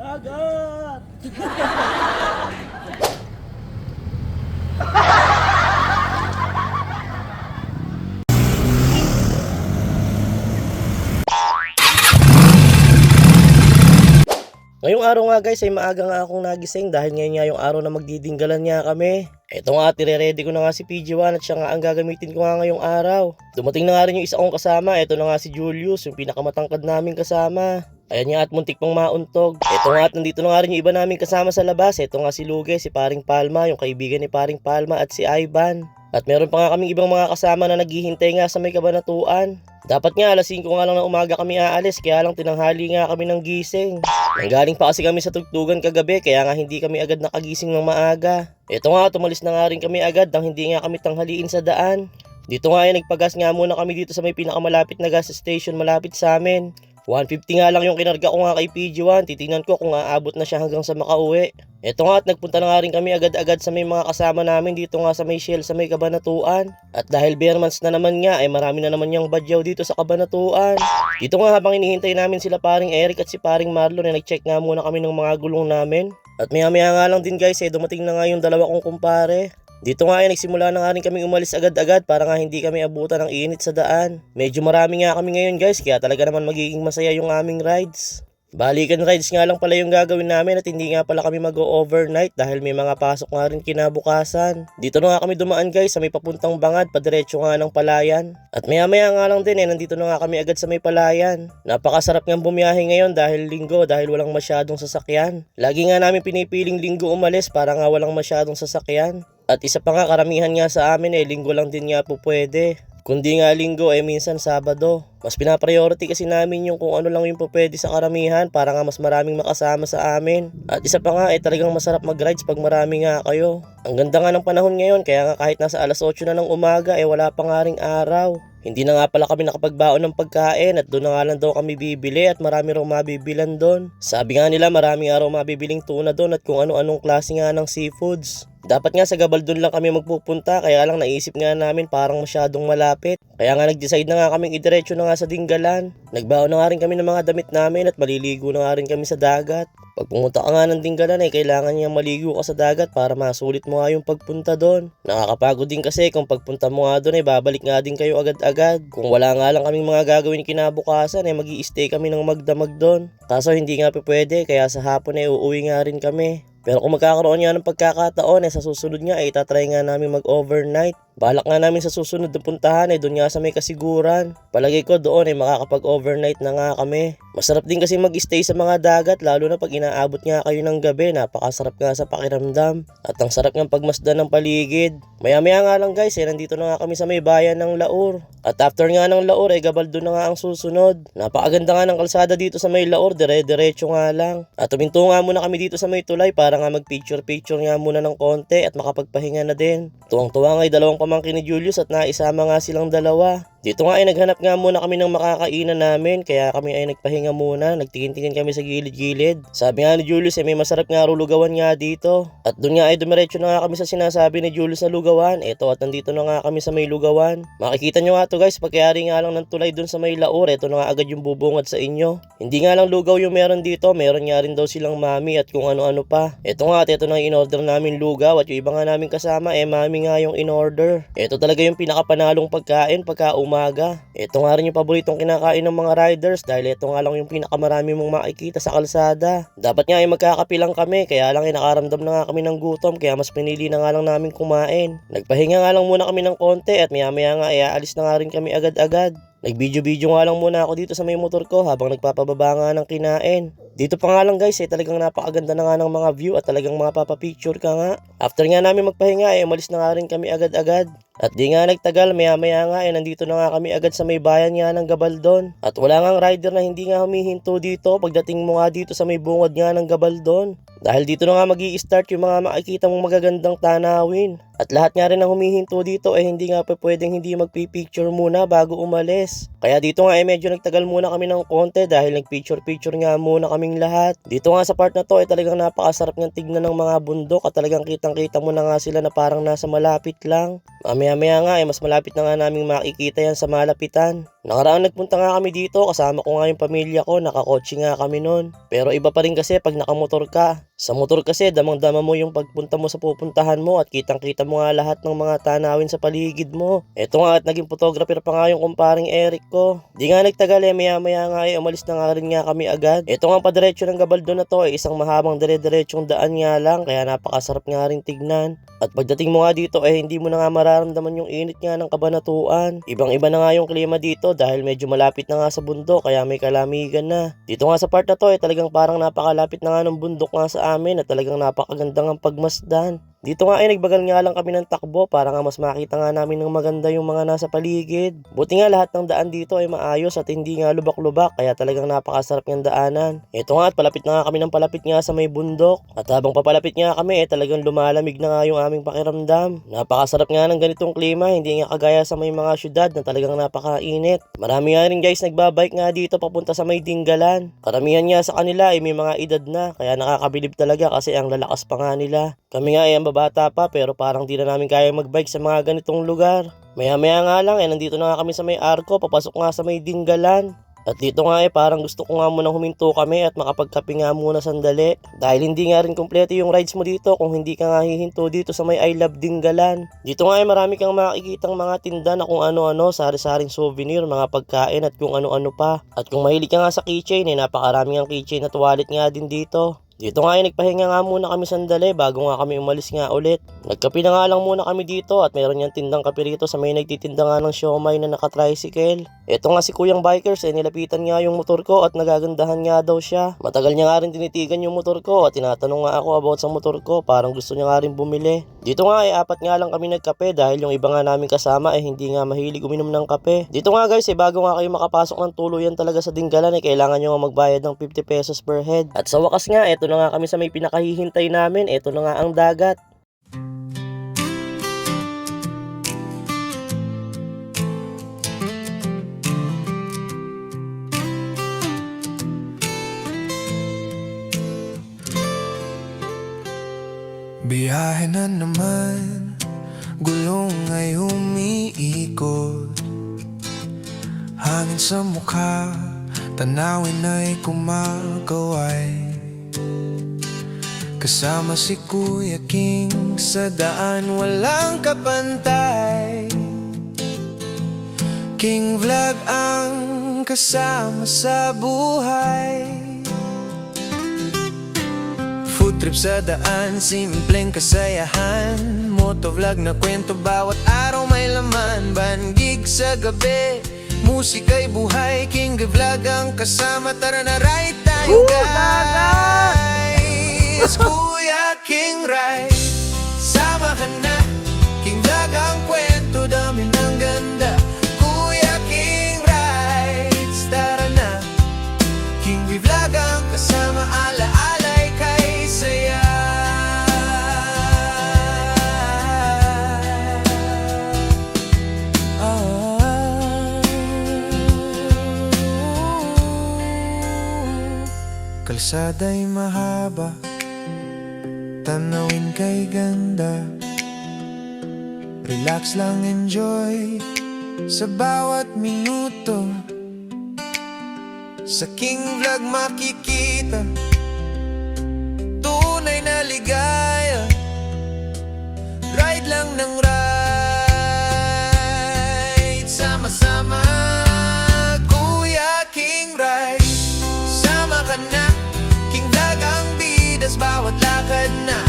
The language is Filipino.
Dagat! Ngayong araw nga guys ay maaga nga akong nagising dahil ngayon nga yung araw na magdidinggalan nga kami. Eto nga, tire-ready ko na nga si PG1 at siya nga ang gagamitin ko nga ngayong araw. Dumating na nga rin yung isa kong kasama, eto na nga si Julius, yung pinakamatangkad naming kasama. Ayan nga at muntik pang mauntog. Eto nga at nandito na nga rin yung iba naming kasama sa labas. Eto nga si Luge, si Paring Palma, yung kaibigan ni Paring Palma at si Ivan. At meron pa nga kaming ibang mga kasama na naghihintay nga sa may kabanatuan. Dapat nga alas 5 nga lang ng umaga kami aalis, kaya lang tinanghali nga kami ng gising. Nanggaling pa kasi kami sa tugtugan kagabi, kaya nga hindi kami agad nakagising ng maaga. Eto nga, tumalis na nga rin kami agad nang hindi nga kami tanghaliin sa daan. Dito nga ay nagpagas nga muna kami dito sa may pinakamalapit na gas station malapit sa amin. 150 nga lang yung kinarga ko nga kay PG1, titingnan ko kung aabot na siya hanggang sa makauwi. Eto nga at nagpunta na nga rin kami agad-agad sa may mga kasama namin dito nga sa may Shell sa may Kabanatuan. At dahil bare months na naman nga ay marami na naman yung badyaw dito sa Kabanatuan. Dito nga habang inihintay namin sila paring Eric at si paring Marlon ay nag-check nga muna kami ng mga gulong namin. At maya-maya nga lang din guys dumating na nga yung dalawa kong kumpare. Dito nga ay nagsimula na nga rin kami umalis agad-agad para nga hindi kami abutan ng init sa daan. Medyo marami nga kami ngayon guys, kaya talaga naman magiging masaya yung aming rides. Balikan rides nga lang pala yung gagawin namin at hindi nga pala kami mag-overnight dahil may mga pasok nga rin kinabukasan. Dito na nga kami dumaan guys sa may papuntang Bangad, padiretso nga ng Palayan. At maya-maya nga lang din nandito na nga kami agad sa may Palayan. Napakasarap nga bumiyahe ngayon dahil linggo, dahil walang masyadong sasakyan. Lagi nga namin pinipiling linggo umalis para nga walang masyadong sasakyan. At isa pa nga, karamihan nga sa amin linggo lang din nga po pwede. Kundi nga linggo minsan Sabado. Mas pinapriority kasi namin yung kung ano lang yung po pwede sa karamihan para nga mas maraming makasama sa amin. At isa pa nga talagang masarap mag-rides pag marami nga kayo. Ang ganda nga ng panahon ngayon, kaya nga kahit nasa alas 8 na ng umaga wala pa nga ring araw. Hindi na nga pala kami nakapagbaon ng pagkain at doon na nga lang daw kami bibili at marami raw mabibilan doon. Sabi nga nila marami nga raw mabibiling tuna doon at kung ano-anong klase nga ng seafoods. Dapat nga sa Gabaldon lang kami magpupunta, kaya lang naisip nga namin parang masyadong malapit. Kaya nga nag-decide na nga kaming idiretso na nga sa Dinggalan. Nagbaon na nga rin kami ng mga damit namin at maliligo na nga rin kami sa dagat. Pag pumunta ka nga ng Dinggalan kailangan niya maligo ka sa dagat para masulit mo nga yung pagpunta doon. Nakakapagod din kasi kung pagpunta mo nga doon babalik nga din kayo agad-agad. Kung wala nga lang kaming mga gagawin kinabukasan magi-stay kami ng magdamag doon. Kaso hindi nga pwede, kaya sa hapon uuwi nga rin kami. Pero kung magkakaroon nga ng pagkakataon sa susunod nga itatry nga namin mag-overnight. Balak nga namin sa susunod na puntahan doon nga sa may Kasiguran. Palagay ko doon makakapag-overnight na nga kami. Masarap din kasi mag-stay sa mga dagat lalo na pag inaabot nga kayo ng gabi. Napakasarap nga sa pakiramdam. At ang sarap ng pagmasdan ng paligid. Maya-maya nga lang guys nandito na nga kami sa may bayan ng Laur. At after nga ng Laur Gabaldon na nga ang susunod. Napakaganda nga ng kalsada dito sa may Laur, dire-diretso nga lang. At tuminto nga muna kami dito sa may tulay para nga mag-picture-picture nga muna ng konti at makapagpahinga na din. Tuwang-tuwa nga dalawang pamangkin ni Julius at naisama nga silang dalawa. Dito nga naghanap nga muna kami ng makakainan namin, kaya kami nagpahinga muna, nagtingin-tingin kami sa gilid-gilid. Sabi nga ni Julius may masarap nga lugawan nga dito. At doon nga dumiretso na nga kami sa sinasabi ni Julius na lugawan. Eto at nandito na nga kami sa may lugawan. Makikita nyo nga to guys, pagkayari nga lang ng tulay doon sa may Laur, eto na nga agad yung bubungad sa inyo. Hindi nga lang lugaw yung meron dito, meron nga rin daw silang mami at kung ano-ano pa. Eto nga at eto na in-order namin lugaw at yung iba nga namin kasama mami nga yung in-order. Eto talaga yung pinakapanalong pagkain pagka umaga. Ito nga rin yung paboritong kinakain ng mga riders dahil ito nga lang yung pinakamarami mong makikita sa kalsada. Dapat nga magkakapilang kami, kaya lang nakaramdam na nga kami ng gutom, kaya mas pinili na nga lang namin kumain. Nagpahinga nga lang muna kami ng konti at maya-maya nga aalis na nga rin kami agad-agad. Nag-video nga lang muna ako dito sa may motor ko habang nagpapababa nga ng kinain. Dito pa nga lang guys talagang napakaganda na nga ng mga view at talagang mapapapicture ka nga. After nga namin magpahinga umalis na nga rin kami agad-agad. At di nga nagtagal, maya-maya nga nandito na nga kami agad sa may bayan nga ng Gabaldon. At wala nga rider na hindi nga humihinto dito pagdating mo nga dito sa may bungad nga ng Gabaldon. Dahil dito na nga magi-start yung mga makikita mong magagandang tanawin. At lahat nga rin ng humihinto dito hindi nga pwedeng hindi magpipicture muna bago umalis. Kaya dito nga medyo nagtagal muna kami ng konti dahil nagpicture-picture nga muna kaming lahat. Dito nga sa part na to talagang napakasarap ng tignan ng mga bundok at talagang kitang-kita mo na nga sila na parang nasa malapit lang. Maya-maya nga mas malapit na nga naming makikita yan sa malapitan. Nakaraan nagpunta nga kami dito, kasama ko nga yung pamilya ko, nakakotse nga kami nun. Pero iba pa rin kasi pag nakamotor ka. Sa motor kasi, damang-dama mo yung pagpunta mo sa pupuntahan mo at kitang-kita mo nga lahat ng mga tanawin sa paligid mo. Eto nga at naging photographer pa nga yung kumparing Eric ko. Di nga nagtagal maya-maya nga umalis na nga rin nga kami agad. Eto nga padiretso ng Gabaldon na to isang mahabang dire-diretsong daan nga lang kaya napakasarap nga rin tignan. At pagdating mo nga dito hindi mo na nga mararamdaman yung init nga ng Kabanatuan. Ibang-iba na nga yung klima dito dahil medyo malapit na nga sa bundok kaya may kalamigan na. Dito nga sa part na to talagang parang napakalapit na nga ng bundok nga sa amin at talagang napakaganda ng pagmasdan. Dito nga nagbagal nga lang kami ng takbo para nga mas makita nga namin ng maganda yung mga nasa paligid. Buti nga lahat ng daan dito maayos at hindi nga lubak-lubak kaya talagang napakasarap ng daanan. Ito nga at palapit na nga kami ng palapit nga sa may bundok. At habang papalapit nga kami talagang lumalamig na nga yung aming pakiramdam. Napakasarap nga ng ganitong klima, hindi nga kagaya sa may mga syudad na talagang napakainit. Marami nga rin guys nagbabike nga dito papunta sa may Dinggalan. Karamihan nga sa kanila may mga edad na kaya nakakabilib talaga kasi ang lalakas pa nga nila. Kami nga ang babata pa pero parang di na namin kaya magbike sa mga ganitong lugar. Maya-maya nga lang nandito na nga kami sa may Arco, papasok nga sa may Dinggalan. At dito nga parang gusto ko nga munang huminto kami at makapagkape nga muna sandali. Dahil hindi nga rin kompleto yung rides mo dito kung hindi ka nga hihinto dito sa may I Love Dinggalan. Dito nga marami kang makikitang mga tinda na kung ano-ano, sari-saring souvenir, mga pagkain at kung ano-ano pa. At kung mahilig ka nga sa keychain napakarami ang keychain at wallet nga din dito. Dito nga nagpahinga nga muna kami sandali bago nga kami umalis nga ulit. Nagkape na nga lang muna kami dito at meron niyang tindang kape rito sa may nagtitinda nga ng siomay na naka-tricycle. Ito nga si Kuyang Bikers nilapitan nga yung motor ko at nagagandahan nga daw siya. Matagal niya nga rin tinitigan yung motor ko at tinatanong nga ako about sa motor ko, parang gusto niya nga rin bumili. Dito nga apat nga lang kami nagkape dahil yung iba nga namin kasama hindi nga mahilig uminom ng kape. Dito nga guys bago nga kayo makapasok ng tuluyan talaga sa Dinggalan kailangan nyo nga magbayad ng 50 pesos per head. At sa wakas nga eto na nga kami sa may pinakahihintay namin, eto na nga ang dagat. Biyahe na naman, gulong ay umiikot. Hangin sa mukha, tanawin ay kumakaway. Kasama si Kuya King sa daan walang kapantay. King Vlog ang kasama sa buhay. Food trip sa daan, simpleng kasayahan. Motovlog na kwento, bawat araw may laman. Bandgig sa gabi, musika'y buhay. King Vlog ang kasama, tara na ride tayo guys. Kuya King Ride, sama ka na. King Vlog ang kwento, dami ng ganda. Kuya King Rides, tara na. King Vlog ang kasama, ala-alay kay saya. Kalsada'y mahaba, tanawin kay ganda. Relax lang, enjoy sa bawat minuto. Sa King Vlog makikita tunay na ligaya. Ride lang ng ride, sama-sama. Kuya King Ride, sama ka na. King Vlog ang bidas, bawat lakad na.